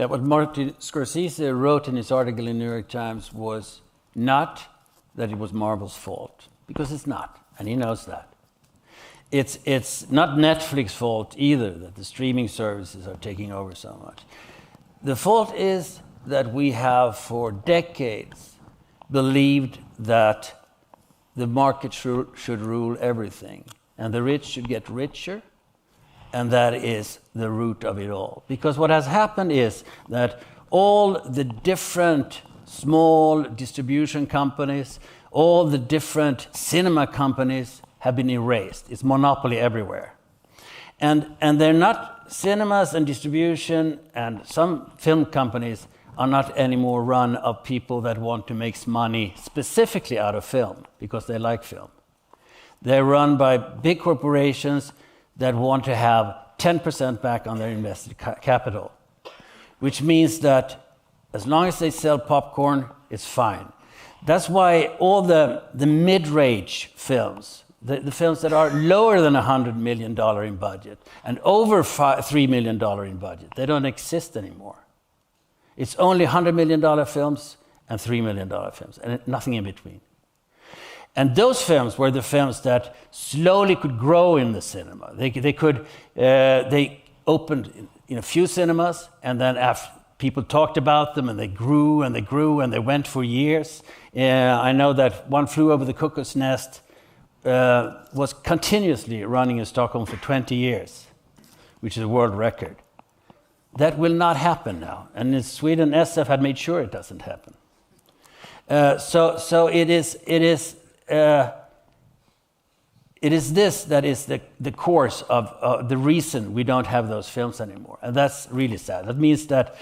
Yeah, what Martin Scorsese wrote in his article in New York Times was not that it was Marvel's fault, because it's not, and he knows that. It's not Netflix's fault either that the streaming services are taking over so much. The fault is that we have for decades believed that the market should rule everything, and the rich should get richer, and that is the root of it all. Because what has happened is that all the different small distribution companies, all the different cinema companies have been erased. It's monopoly everywhere. And they're not, cinemas and distribution and some film companies are not anymore run of people that want to make money specifically out of film, because they like film. They're run by big corporations that want to have 10% back on their invested capital, which means that as long as they sell popcorn, it's fine. That's why all the mid-range films, the films that are lower than $100 million in budget and over $3 million in budget, they don't exist anymore. It's only $100 million films and $3 million films, and nothing in between. And those films were the films that slowly could grow in the cinema. They opened in a few cinemas, and then after people talked about them, and they grew and they grew, and they went for years. I know that One Flew Over the Cuckoo's Nest was continuously running in Stockholm for 20 years, which is a world record. That will not happen now, and in Sweden, SF had made sure it doesn't happen. So it is this that is the course of the reason we don't have those films anymore. And that's really sad. That means that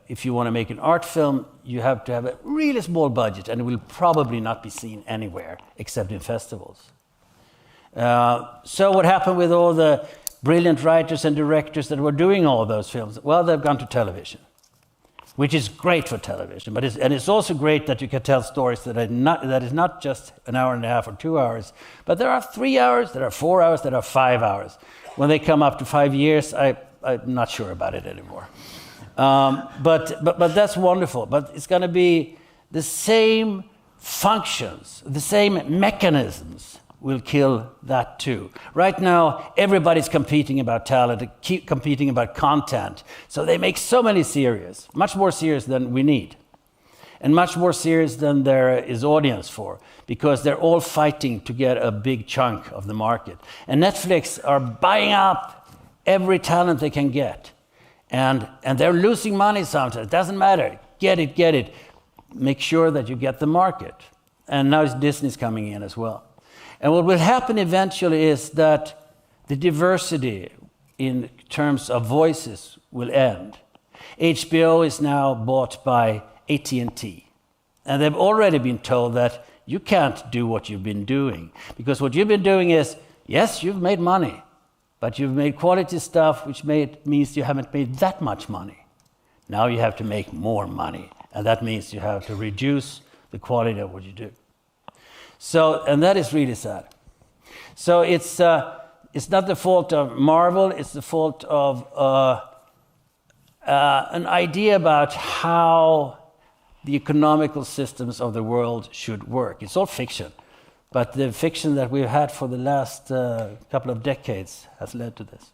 if you want to make an art film, you have to have a really small budget, and it will probably not be seen anywhere except in festivals. So what happened with all the brilliant writers and directors that were doing all those films? Well, they've gone to television, which is great for television, but it's also great that you can tell stories that is not just an hour and a half or 2 hours, but there are 3 hours, there are 4 hours, there are 5 hours. When they come up to 5 years, I'm not sure about it anymore. But that's wonderful. But it's going to be the same functions, the same mechanisms will kill that too. Right now, everybody's competing about talent, keep competing about content. So they make so many series, much more series than we need, and much more series than there is audience for, because they're all fighting to get a big chunk of the market. And Netflix are buying up every talent they can get. And they're losing money sometimes. It doesn't matter. Get it. Make sure that you get the market. And now Disney's coming in as well. And what will happen eventually is that the diversity in terms of voices will end. HBO is now bought by AT&T. And they've already been told that you can't do what you've been doing. Because what you've been doing is, yes, you've made money, but you've made quality stuff, which means you haven't made that much money. Now you have to make more money. And that means you have to reduce the quality of what you do. So, and that is really sad. So it's not the fault of Marvel, it's the fault of an idea about how the economical systems of the world should work. It's all fiction, but the fiction that we've had for the last couple of decades has led to this.